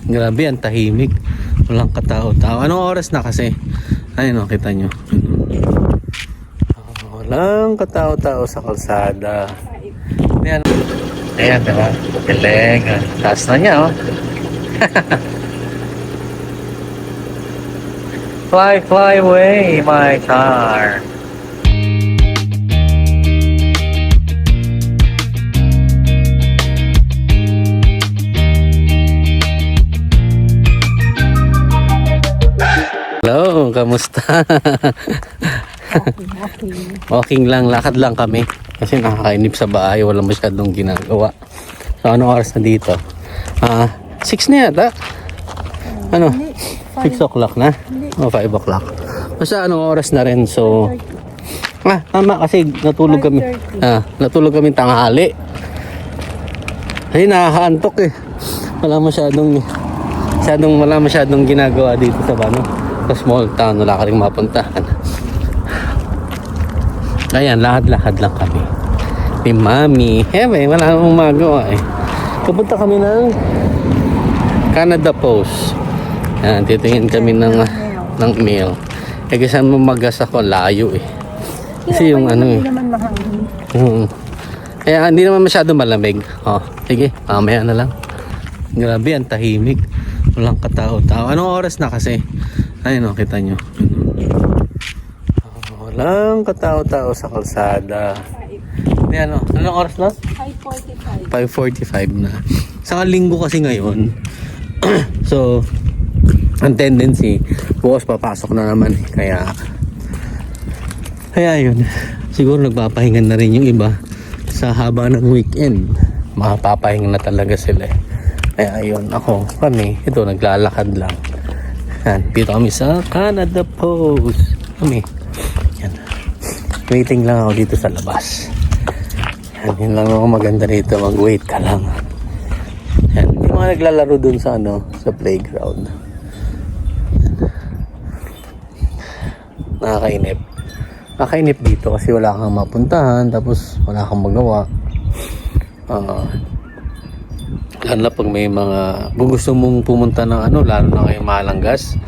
Grabe, ang tahimik. Walang katao-tao. Anong oras na kasi? Ayun, kita nyo. Walang katao-tao sa kalsada. Ayan. Ayan, diba? Galing. Taas na niya, oh. Fly, fly away, my car. Hello, kamusta? Walking lang, lakad lang kami. Kasi nakakainip sa bahay, wala masyadong ginagawa. So, anong oras na dito? 6 na yata. Ano? 6 o'clock na? O, 5 o'clock. Basta anong oras na rin, so... tama kasi natulog kami. Natulog kami tanghali. Kasi nakakaantok eh. Wala masyadong ginagawa dito sa sa small town, wala ka rin mapuntahan. Ayan, lahad-lahad lang kami ni Mami. Wala namang magawa eh. Pupunta kami ng Canada Post. Ayan, titingin kami ng mail. Kasi mo magas ako, layo eh. Kasi yung hindi naman mahangin. Kaya hindi naman masyado malamig. Sige, mamaya na lang. Grabe, ang tahimik. Walang katao-tao. Anong oras na kasi? Ayun, kita nyo. Walang katao-tao sa kalsada. Ayan, anong oras na? 5:45. 5:45 na. Sa linggo kasi ngayon. So, ang tendency, bukas papasok na naman. Kaya yun. Siguro nagpapahinga na rin yung iba sa haba ng weekend. Makapapahinga na talaga sila eh. Kaya ayun, kami, ito naglalakad lang. Yan, dito kami sa Canada Post. Yan. Waiting lang ako dito sa labas. Yun lang ako maganda rito, mag-wait ka lang. Yan, yung mga naglalaro dun sa sa playground. Nakakainip. Nakakainip dito kasi wala kang mapuntahan, tapos wala kang magawa. Lalo na pag may mga gusto mong pumunta ng lalo na kayong Malanggas.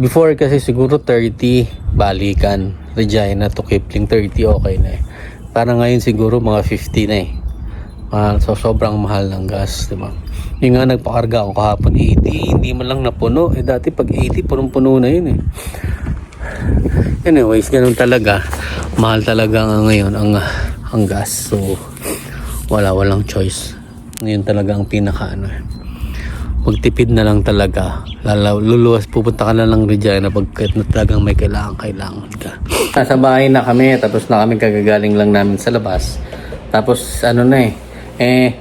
Before kasi siguro 30 balikan, Regina to Kipling, 30 okay na eh. Parang ngayon siguro mga 50 na eh. So sobrang mahal ng gas, diba? Yung nga nagpakarga ako kahapon 80, hindi man lang napuno. Dati pag 80 punong-puno na yun eh. Anyways, ganun talaga. Mahal talaga ngayon ang gas. So walang choice. Ngayon talaga ang magtipid na lang talaga. Luluwas, pupunta ka na lang Regina pagkat na talagang may kailangan ka. Nasa bahay na kami, tapos na kami kagagaling lang namin sa labas. Tapos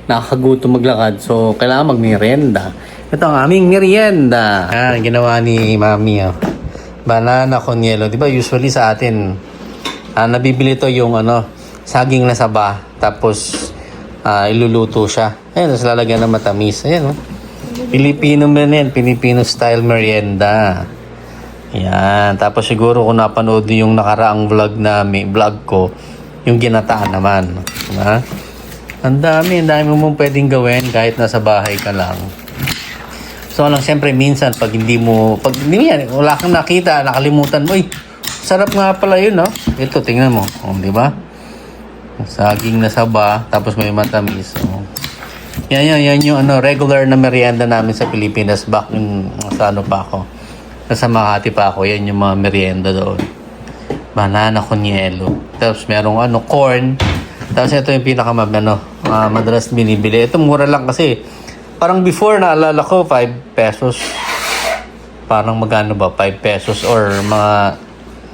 nakakagutom maglakad, so kailangan magmerienda. Ito ang aming merienda. Ginawa ni Mami. Banana con yelo. Diba usually sa atin, nabibili to yung saging na saba, tapos iluluto siya. Ayan, tapos lalagyan ng matamis. Ayan, Filipino style merienda. Ayan. Tapos siguro kung napanood yung nakaraang vlog ko, yung ginataan naman. Diba? Ang dami mong pwedeng gawin kahit nasa bahay ka lang. So lang, siyempre minsan pag hindi mo wala kang nakita, nakalimutan mo, sarap nga pala yun, no? Ito, tingnan mo. Di ba? Saging na saba, tapos may matamis. Yan yung regular na merienda namin sa Pilipinas back sa pa ako. Nasa Makati pa ako, yan yung mga merienda doon. Banana con yelo. Tapos merong corn. Tapos ito yung madalas binibili. Ito mura lang kasi. Parang before naalala ko 5 pesos. Parang magkano ba? 5 pesos or mga...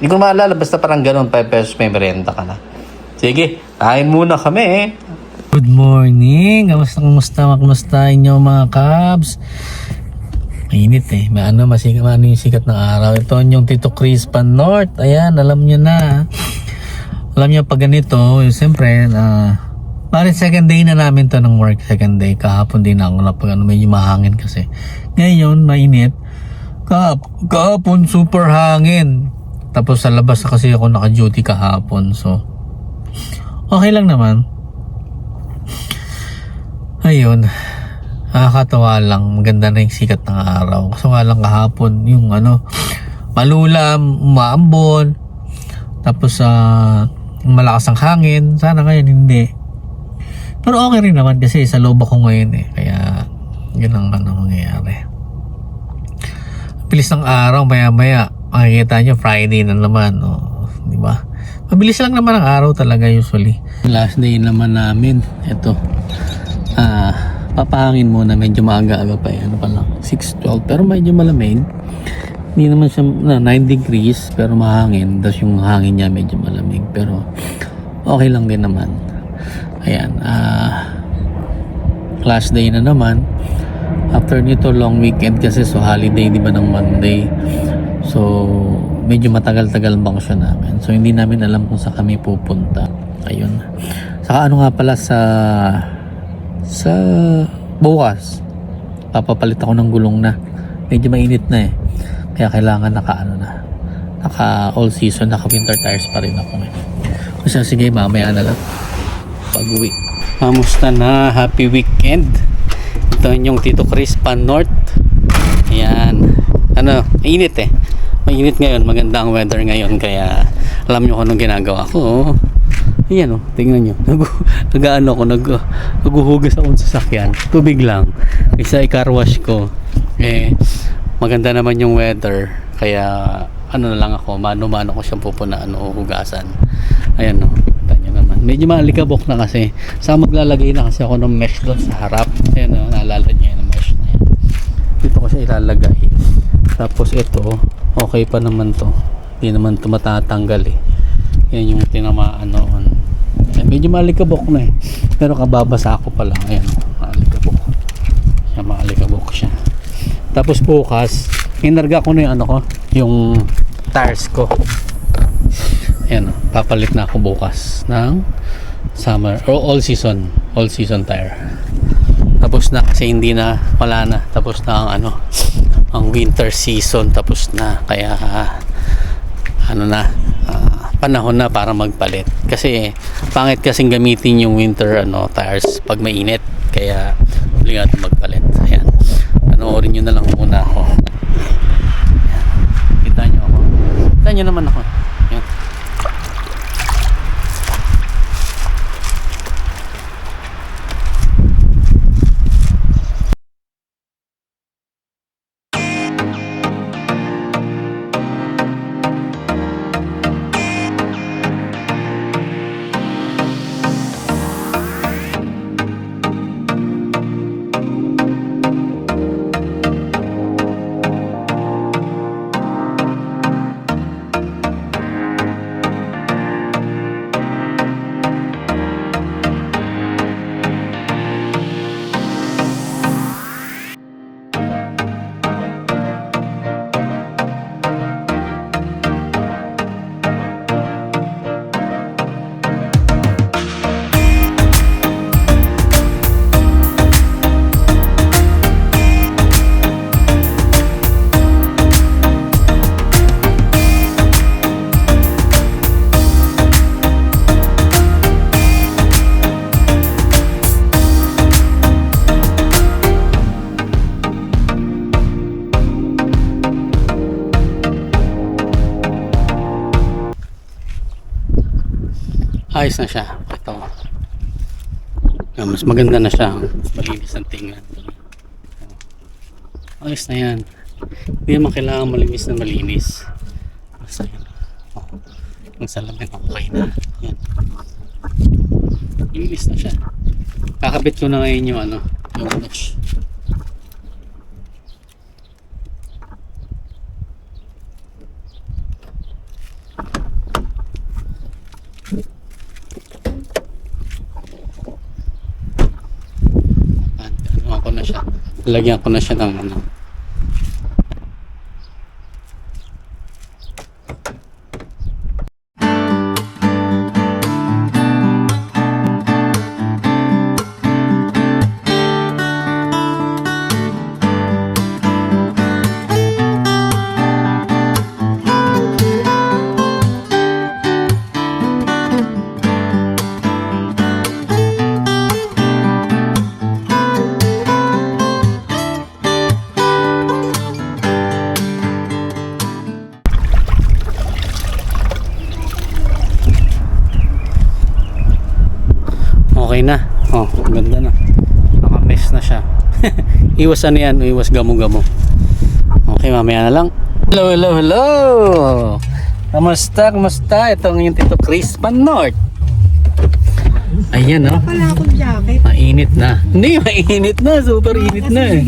Hindi ko maalala, basta parang ganun, 5 pesos may merienda ka na. Sige, kain muna kami. Good morning. Kamusta inyo mga kabs? Mainit eh. Yung sikat ng araw. Ito yung Tito Crispan North. Ayan, alam nyo na. Alam nyo pag ganito, siyempre, parang second day na namin to ng work. Second day. Kahapon din ako medyo mahangin kasi. Ngayon, mainit. Kahapon, super hangin. Tapos sa labas kasi ako naka-duty kahapon. So, okay lang naman. Ayun. Nakakatawa lang, maganda na yung sikat ng araw. Kaso nga lang kahapon, yung malulam, umaambon, tapos malakas ang hangin. Sana ngayon hindi. Pero okay rin naman kasi sa loob ako ngayon eh. Kaya, yun ang mangyayari. Bilis ng araw, maya-maya. Makikita nyo, Friday na naman. Di ba? Mabilis lang naman ang araw talaga usually. Last day naman namin. Ito. Papahangin muna, medyo maaga-aga pa yan, pa lang 6:12, pero medyo malamig. Hindi naman siya 9 degrees pero mahangin, tapos yung hangin niya medyo malamig, pero okay lang din naman. Ayan, last day na naman after nito, long weekend kasi, so holiday di ba ng Monday, so medyo matagal-tagal bangsyon namin, so hindi namin alam kung saan kami pupunta. Ayun, saka nga pala sa bukas papapalit ako ng gulong na, medyo mainit na kaya kailangan naka all season, naka winter tires pa rin ako kasi sige mamaya na lang pag uwi. Kamusta na? Happy weekend. Ito yung Tito Chris Pan North. Ayan, mainit mainit ngayon, maganda ang weather ngayon, kaya alam nyo kung anong ginagawa ko. Ayan tingnan nyo. Naghuhugas ako sa sasakyan. Tubig lang. Isa i-car wash ko. Maganda naman yung weather. Kaya, na lang ako. Mano-mano ko siyang pupunaan o hugasan. Ayan kita nyo naman. Medyo maalikabok na kasi. Saka maglalagay na kasi ako ng mesh doon sa harap. Ayan naalala nyo yung mesh na yan. Dito ko siya ilalagay. Tapos ito, okay pa naman to. Hindi naman ito matatanggal Yan yung tinamaan noon. Medyo maalikabok na pero kababasa ako pa lang. Ayan, maalikabok siya. Tapos bukas hinarga ko na yung tires ko. Ayan, papalit na ako bukas ng summer or all season tire. Tapos na kasi wala na. Tapos na ang winter season, tapos na. Kaya panahon na para magpalit, kasi pangit kasing gamitin yung winter tires pag mainit, kaya huli natin magpalit. Ayan, panoorin nyo na lang muna ako. Ayan. Kita nyo naman ako. Ayan. Ayos na siya. Ito. Mas maganda na siya. Mas malinis ang tingnan. Ayos na yan. Hindi naman kailangan malinis na malinis. Basta yan. Ang salamin okay na. Yan. Malinis na siya. Kakabit ko na ngayon yung yung clutch. Lagyan ko na siya ng Oh, ganda na. Naka-mesh na siya. Iwas ano yan, iwas gamo-gamo. Okay, mamaya na lang. Hello, hello, hello! Kamusta, kamusta? Ito ang yung Tito Chris North. Ayan, oh. Wala akong jacket. Mainit na. Hindi, mainit na. Super init na eh.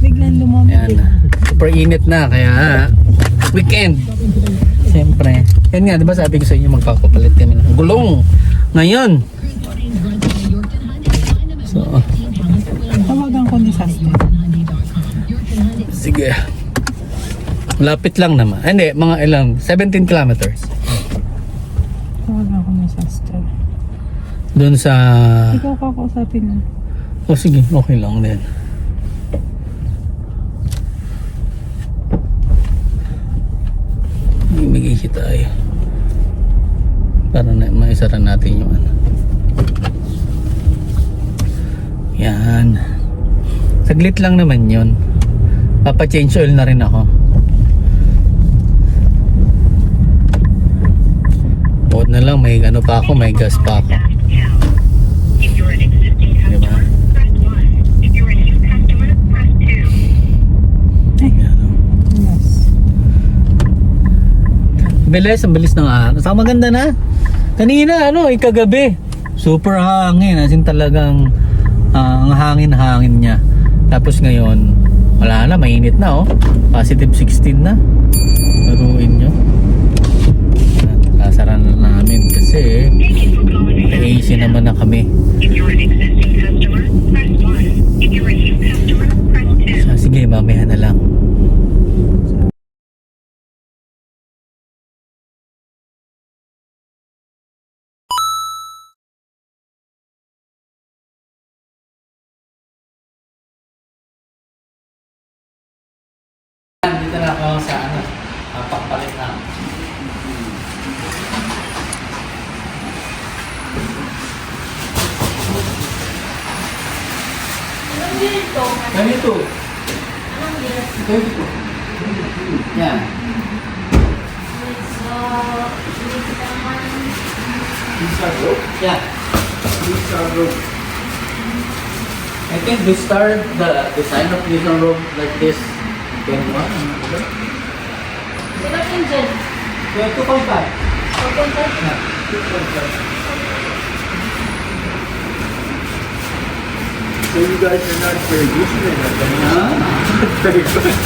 Biglang lumamig. Ayan. Super init na. Kaya, weekend. Siyempre. Yan nga, diba sabi ko sa inyo magpapapalit kami ng gulong. Ngayon. So, Tawagan ko ni Saskia. sige. Lapit lang naman. Hindi, mga ilang, 17 kilometers. Tawagan ko ni Saskia. Doon sa... Ikaw kakausapin mo. Oh, sige. Okay lang din. Bigay tayo. Para na maisara natin yung ano. Yan. Saglit lang naman yun. Papa-change oil na rin ako. Buot na lang, may ano pa ako, may gas pa ako. Diba? Yan, oh. Yes. Bilis, ang bilis ng araw. Saka maganda na. Kanina, kagabi. Super hangin. As in talagang ang hangin niya. Tapos ngayon, wala na, mainit na oh. Positive 16 na. Laruin nyo. Sasara na namin kasi may AC naman na kami. Sige, mamaya na lang. Dito na ako sa papalit na. Ganito. Ganito. Yan. Yeah. I think we start the design of this room like this. 21. Ilang engine? 2.5. Yeah, 2.5. So you guys are not very used to it, Huh? very good.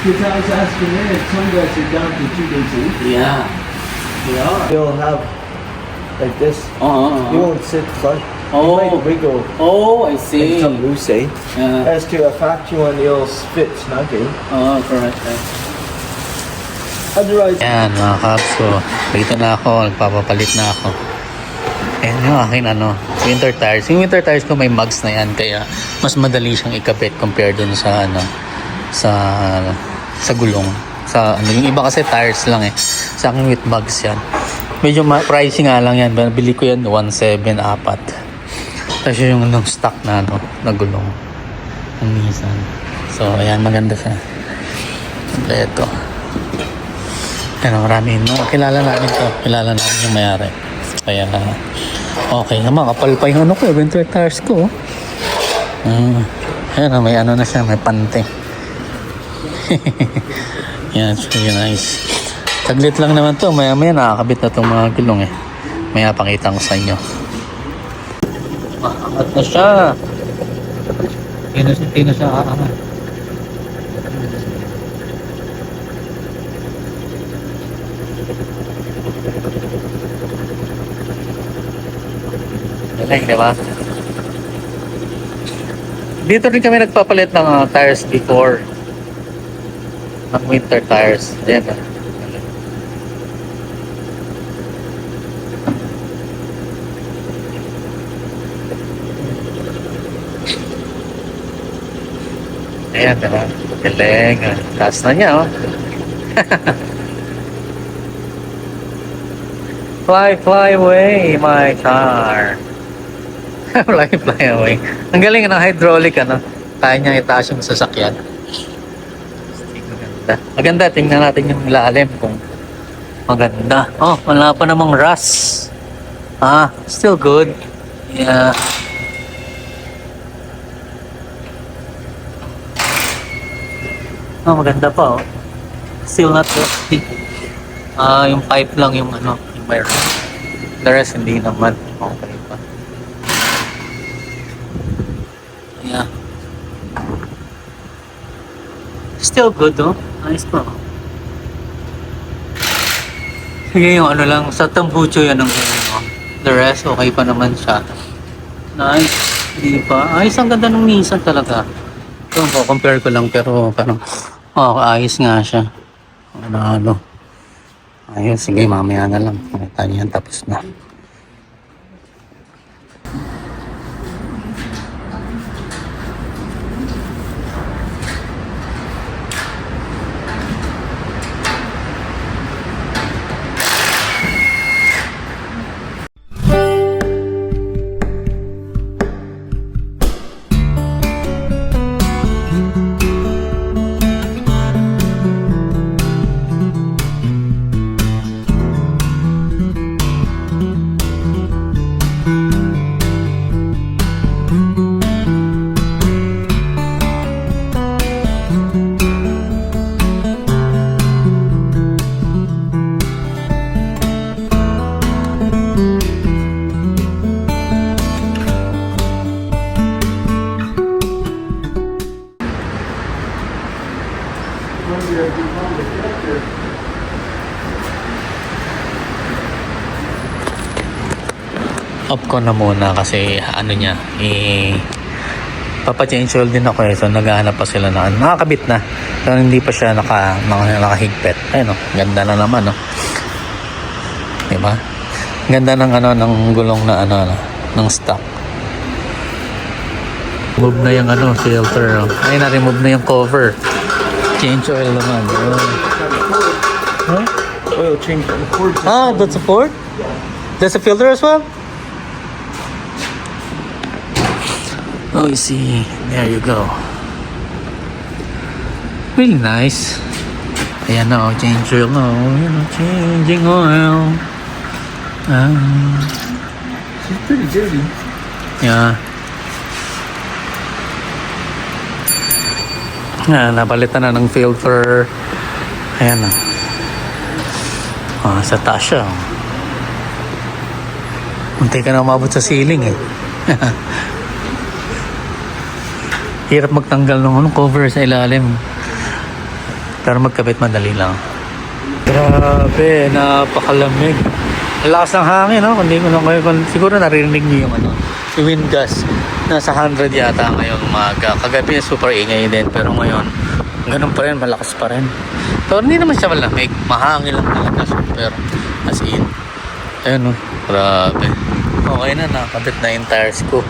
Because I was asking them, if some guys are down to 2 days a week. Yeah. They are. They'll have like this. You won't sit flush. Oh. You might wiggle Oh, I see. and some loose, eh? Yeah. As to a factory one, it'll fit snugly. Oh, correct. Otherwise, Yan mga kaps ko. Dito na ako. Nagpapapalit na ako. Ayan yung akin winter tires. Yung winter tires ko may mugs na yan. Kaya mas madali siyang ikabit compared dun sa sa gulong. Yung iba kasi tires lang eh. Sa akin with mugs yan. Medyo pricey nga lang yan. Bili ko yan 1.7 apat. Tapos yung stock na na gulong ng Nissan. So ayan, maganda siya. Kompleto. Pero marami kilala namin to. Kilala namin yung mayari. Kaya okay naman, kapal pa yung winter tires ko. Ayan, may na siya, may pante. Yan, it's really nice. Saglit lang naman to, maya nakakabit na itong mga gulong eh. Maya pakita ko sa inyo. Angat na siya. Hindi na siya aangat. Galing, diba? Dito rin kami nagpapalit ng tires before. Ng winter tires. Ayan. Ayan, diba? Galing. Taas na niya, oh. Fly, fly away, my car. Fly, fly away. Ang galing hydraulic, kaya niya itaas yung sasakyan. Maganda. Maganda, tingnan natin yung ilalim kung Maganda. Oh, wala pa namang rust. Still good. Yeah. Oh, maganda pa oh. Still not rusty. Yung pipe lang yung ano, yung may rust. The rest hindi naman. Okay pa. Yeah. Still good oh. Nice pa oh. Sige yung ano lang, sa tambucho yan ang ano. The rest okay pa naman siya. Nice. Di ba? Ayos, ang ganda ng Nissan talaga. Ito ko, compare ko lang pero parang ayos nga siya. Ano. Ayos, sige mamaya na lang. Makita niyan tapos na. Off ko na muna kasi ano niya, papa-change oil din ako so naghahanap pa sila na nakakabit na pero hindi pa siya nakahigpit. Ayun ganda na naman diba? Ganda ng ng gulong na ng stock. Move na yung filter ay na-remove na yung cover. Change oil naman. Oil change on the Ford. That's a Ford? That's a filter as well? Oh, you see, there you go. Really nice. Ayan na, change oil na. Changing oil. She's pretty dirty. Yeah. Napalitan na ng filter. Ayan na. Sa taas siya. Munti ka na umabot sa ceiling Hirap magtanggal ng cover sa ilalim. Pero magkabit madali lang. Grabe, napakalamig. Lakas ng hangin, Kundi ko lang kayo. Siguro narinig niyo yung yung wind gust. Nasa 100 yata ngayong umaga. Kagabi super ingay din. Pero ngayon, ganun pa rin, malakas pa rin. Pero hindi naman siya malamig. Mahangin lang talaga. Super. As in. Ayun, grabe. Okay na, nakabit na yung tires ko.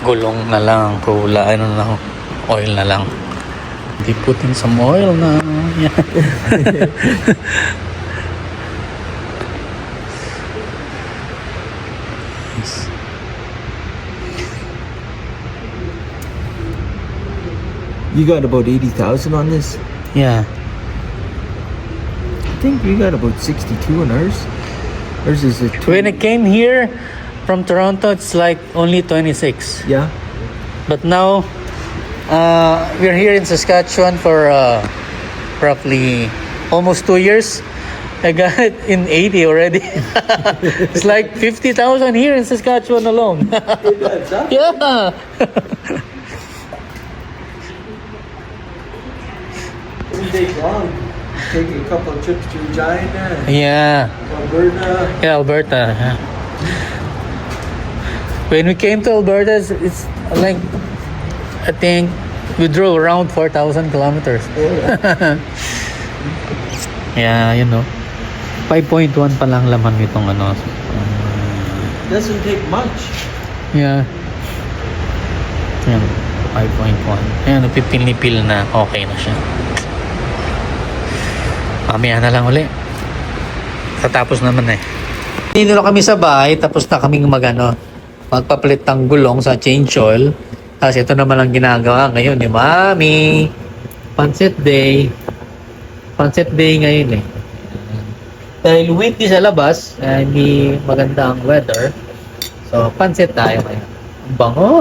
Gulong na lang, oil na lang. Di putting some oil na. Yeah. Yes. You got about 80,000 on this? Yeah. I think we got about 62 on ours. Ours is a When I came here from Toronto, it's like only 26. Yeah. But now, we're here in Saskatchewan for roughly almost 2 years. I got it in 80 already. It's like 50,000 here in Saskatchewan alone. Yeah. Doesn't take long. Take a couple of trips to Regina, Yeah. Alberta. Yeah, Alberta. Yeah. When we came to Alberta, it's like, I think we drove around 4,000 kilometers. Yeah, 5.1 pa lang laman nitong Doesn't take much. Yeah. Yan, 5.1. Ayan, napipil-nipil na okay na siya. Mamaya na lang uli. Tatapos naman Dito na kami sa bahay, tapos na kaming magpapalit ng gulong sa change oil. Tapos ito naman ang ginagawa ngayon ni Mami. Pancit day. Pancit day ngayon Dahil windy sa labas, hindi maganda ang weather. So, pansit tayo ngayon. Ang bango!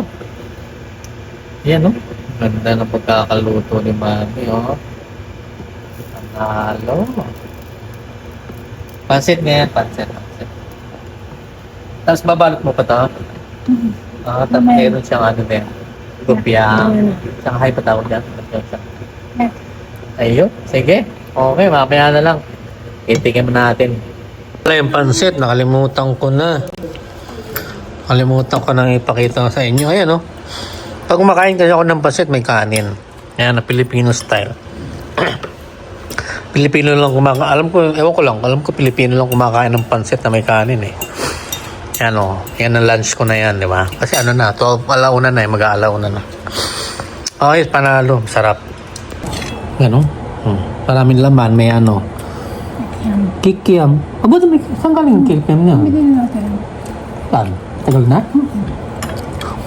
Yan, no? Ganda ng pagkakaluto ni Mami, oh. Panalo. Pansit ngayon, pansit. Tapos babalot mo pa ito. Tapos meron siyang ano din. Gupyang. Shanghai pa tawag dyan. Ayun, sige. Okay, mamaya na lang. Itikim natin. Wala yung pansit, nakalimutan ko na. Nakalimutan ko nang ipakita sa inyo. Ayan, oh. Pag kumakain kasi ako ng pansit, may kanin. Ayan, na Filipino style. Pilipino lang kumakain. Alam ko Pilipino lang kumakain ng pansit na may kanin eh. Yan o. Yan ang lunch ko na yan, di ba? Kasi ano na, 12 alauna na eh. Mag-aalauna na. Okay, panalo. Sarap. Yan o. Maraming laman. May ano. Kikiam. Saan galing yung kikiam niya? Bigyan natin. Saan? Tagal na?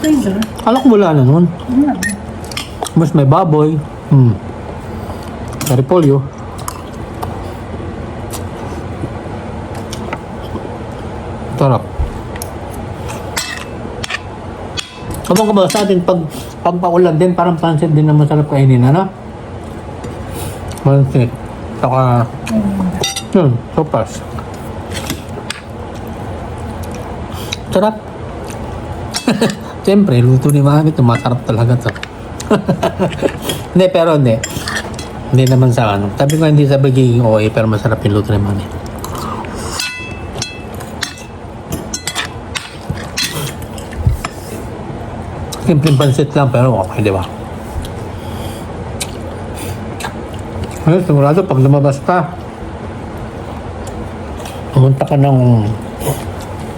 Freezer. Kala ko wala na nun. Wala. Mas may baboy. Repolyo. Sarap. Kapag ba sa atin, pag paulan din, parang pansit din na masarap kainin, ano? Pansit. Saka, yun, sopas. Sarap. Siyempre, luto ni Mami ito, masarap talaga ito. Hindi, pero hindi. Hindi naman sa ano. Sabi ko hindi sa bagiging OA, pero masarap yung luto ni Mami. Simpleng pansit lang, pero okay, di ba? Ayun, sigurado, pag lumabas ka, pumunta ka ng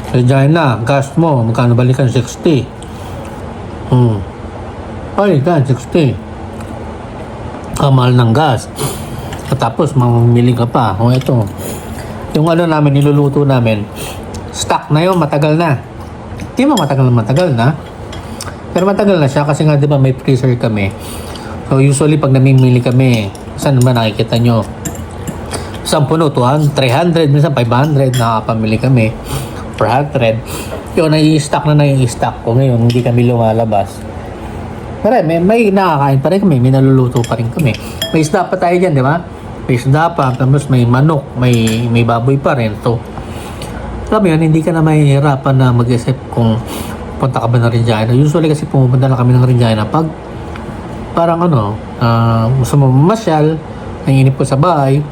Regina, gas mo, magkano balikan? 60. Ay, gan, 60. Mahal ng gas. At tapos, mamimili ka pa. O, ito. Yung ano namin, niluluto namin, stock na yun, matagal na. Hindi mo matagal na. Pero matagal na siya kasi nga, di ba, may freezer kami. So, usually, pag namimili kami, saan naman nakikita nyo? Isang puno, 300, minsan 500, nakakapamili kami. 400. Yun, nai-stock ko ngayon, hindi kami lumalabas. Pero may nakakain pa rin kami, may naluluto pa rin kami. May isda pa tayo dyan, di ba? May isda pa, tapos may manok, may baboy pa rin. So, alam mo yun, hindi ka na mahihirapan na mag-isip kung punta ka ba ng Regina. Usually kasi pumupunta na kami ng Regina pag parang ano, gusto mo mamasyal, nanginip ko sa bahay.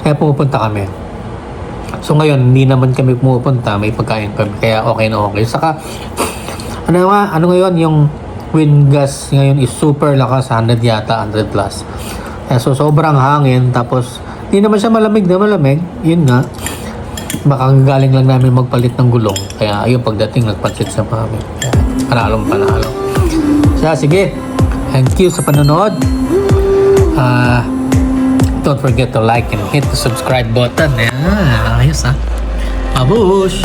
Kaya pumupunta kami. So ngayon, hindi naman kami pumupunta, may pagkain kami, kaya okay na okay. Saka, ano ngayon, yung wind gas ngayon is super lakas, 100 yata, 100 plus. Kaya so sobrang hangin, tapos hindi naman siya malamig, yun nga. Baka galing lang namin magpalit ng gulong. Kaya ayun, pagdating nagpansit sa Mami. Panalo. Kaya sige, thank you sa panonood. Don't forget to like and hit the subscribe button. Ayos ha. Babush!